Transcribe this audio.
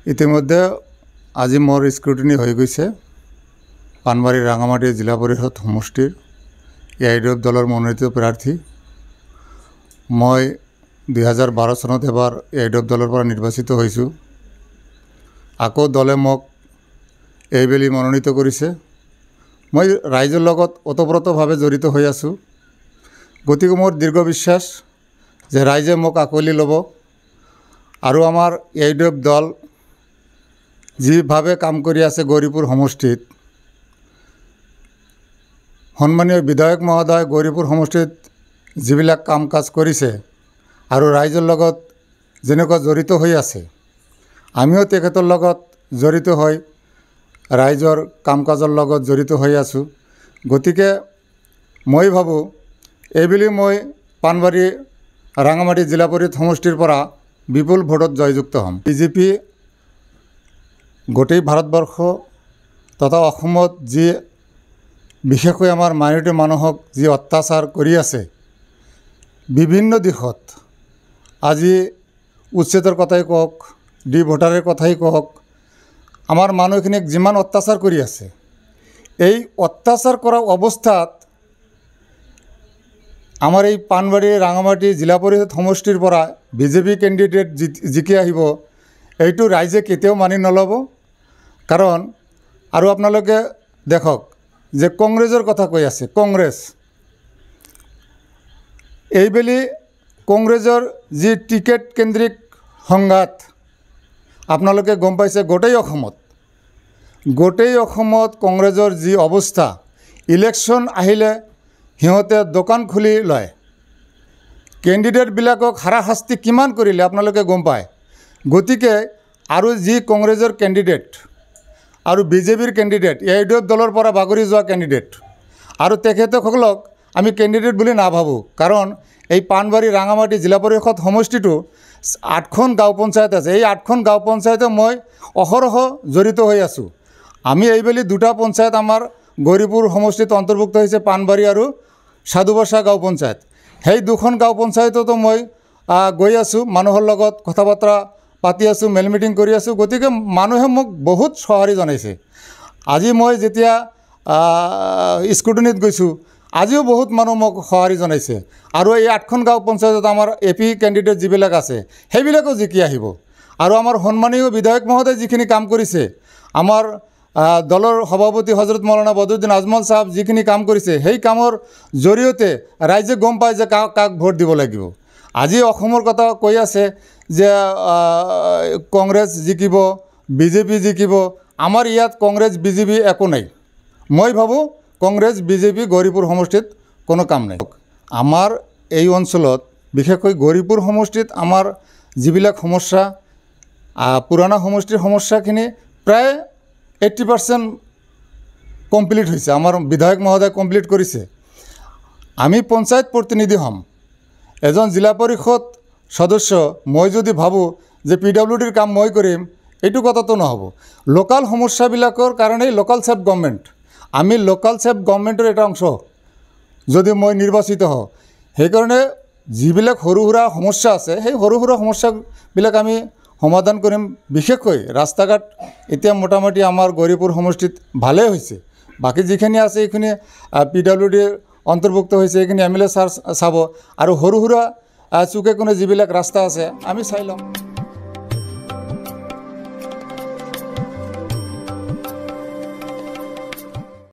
ইতিমধ্যে আজি মোৰ স্ক্ৰুটিনি হৈ গৈছে পানবাৰী ৰাঙামাটি জিলা পৰিষদ সমষ্টিৰ AIDF দলৰ মনোনীত প্ৰাৰ্থী। মই 2012 চনত এবাৰ AIDF দলৰ পৰা নিৰ্বাচিত হৈছোঁ। আকৌ দলে মোক এইবেলি মনোনীত কৰিছে। মই ৰাইজৰ লগত ওতপ্ৰোতভাৱে জড়িত হৈ আছোঁ। গতিকে মোৰ দীৰ্ঘ বিশ্বাস যে ৰাইজে মোক আকোৱালি ল'ব আৰু আমাৰ AIDF দল যেভাবে কাম কৰি আছে গৌৰীপুৰ সমষ্টিত, সন্মানীয় বিধায়ক মহোদয় গৌৰীপুৰ সমষ্টিত যিবিলাক কাম কাজ কৰিছে আৰু ৰাইজৰ লগত যেনেকুৱা জড়িত হৈ আছে, আমিও তেখেতৰ লগত জড়িত হৈ ৰাইজৰ কাম কাজৰ লগত জড়িত হৈ আছোঁ। গতিকে মই ভাবোঁ এইবেলি মই পানবাৰী ৰাঙামাটি জিলা পৰিষদ সমষ্টিৰ পৰা বিপুল ভোটত জয়যুক্ত হ'ম। বিজেপি গোটেই ভাৰতবৰ্ষ তথা অসমত যি বিশেষকৈ আমাৰ মাইনৰিটি মানুহক যি অত্যাচাৰ কৰি আছে বিভিন্ন দিশত, আজি উচ্ছেদৰ কথাই কওক, ভোটাৰৰ কথাই কওক, আমাৰ মানুহখিনিক যিমান অত্যাচাৰ কৰি আছে, এই অত্যাচাৰ কৰা অৱস্থাত আমাৰ এই পানবাৰী ৰাঙামাটি জিলা পৰিষদ সমষ্টিৰ পৰা বিজেপি কেণ্ডিডেট জিকি আহিব, এইটো ৰাইজে কেতিয়াও মানি নল'ব। কাৰণ আৰু আপোনালোকে দেখক যে কংগ্ৰেছৰ কথা কৈ আছে। কংগ্ৰেছ এইবেলি কংগ্ৰেছৰ যি টিকেট কেন্দ্ৰিক সংঘাত আপোনালোকে গম পাইছে। গোটেই অসমত কংগ্ৰেছৰ যি অৱস্থা, ইলেকশ্যন আহিলে সিহঁতে দোকান খুলি লয়। কেণ্ডিডেটবিলাকক হাৰাশাস্তি কিমান কৰিলে আপোনালোকে গম পায়। গতিকে আৰু যি কংগ্ৰেছৰ কেণ্ডিডেট আৰু বিজেপিৰ কেণ্ডিডেট, AIDF দলৰ পৰা বাগৰি যোৱা কেণ্ডিডেট আৰু তেখেতসকলক আমি কেণ্ডিডেট বুলি নাভাবোঁ। কাৰণ এই পানবাৰী ৰাঙামাটি জিলা পৰিষদ সমষ্টিটো 8খন গাঁও পঞ্চায়ত আছে। এই 8খন গাঁও পঞ্চায়তে মই অহৰহ জড়িত হৈ আছোঁ। আমি এইবেলি দুটা পঞ্চায়ত আমাৰ গৌৰীপুৰ সমষ্টিত অন্তৰ্ভুক্ত হৈছে, পানবাৰী আৰু সাধুবাসা গাঁও পঞ্চায়ত। সেই দুখন গাঁও পঞ্চায়ততো মই গৈ আছোঁ, মানুহৰ লগত কথা বতৰা পাতি আছোঁ, মেল মিটিং কৰি আছোঁ। গতিকে মানুহে মোক বহুত সঁহাৰি জনাইছে। আজি মই যেতিয়া স্কুটনিত গৈছোঁ, আজিও বহুত মানুহ মোক সঁহাৰি জনাইছে। আৰু এই 8খন গাঁও পঞ্চায়তত আমাৰ AP কেণ্ডিডেট যিবিলাক আছে সেইবিলাকো জিকি আহিব। আৰু আমাৰ সন্মানীয় বিধায়ক মহোদয় যিখিনি কাম কৰিছে, আমাৰ দলৰ সভাপতি হজৰত মৌলানা বদৰুদ্দিন আজমল সাহেব যিখিনি কাম কৰিছে, সেই কামৰ জৰিয়তে ৰাইজে গম পায় যে কাক ভোট দিব লাগিব। আজি অসমৰ কথা কৈ আছে যে কংগ্ৰেছ জিকিব, বিজেপি জিকিব। আমাৰ ইয়াত কংগ্ৰেছ বিজেপি একো নাই। মই ভাবোঁ কংগ্ৰেছ বিজেপি গৌৰীপুৰ সমষ্টিত কোনো কাম নাই। আমাৰ এই অঞ্চলত বিশেষকৈ গৌৰীপুৰ সমষ্টিত আমাৰ যিবিলাক সমস্যা, পুৰণা সমষ্টিৰ সমস্যাখিনি প্ৰায় 80% কমপ্লিট হৈছে। আমাৰ বিধায়ক মহোদয় কমপ্লিট কৰিছে। আমি পঞ্চায়ত প্ৰতিনিধি হ'ম, এজন জিলা পৰিষদ সদস্য মই যদি ভাবোঁ যে PWDৰ কাম মই কৰিম, এইটো কথাটো নহ'ব। লোকাল সমস্যাবিলাকৰ কাৰণেই লোকাল সেল্ফ গভৰ্ণমেণ্ট, আমি লোকাল সেল্ফ গভৰ্ণমেণ্টৰ এটা অংশ যদি মই নিৰ্বাচিত হওঁ। সেইকাৰণে যিবিলাক সৰু সুৰা সমস্যা আছে, সেই সৰু সুৰা সমস্যাবিলাক আমি সমাধান কৰিম। বিশেষকৈ ৰাস্তা ঘাট এতিয়া মোটামুটি আমাৰ গৌৰীপুৰ সমষ্টিত ভালেই হৈছে। বাকী যিখিনি আছে এইখিনি PWD অন্তৰ্ভুক্ত হৈছে, এইখিনি MLA ছাৰ চাব। আৰু সৰু সুৰা চুকে কোণে যিবিলাক ৰাস্তা আছে আমি চাই ল'ম।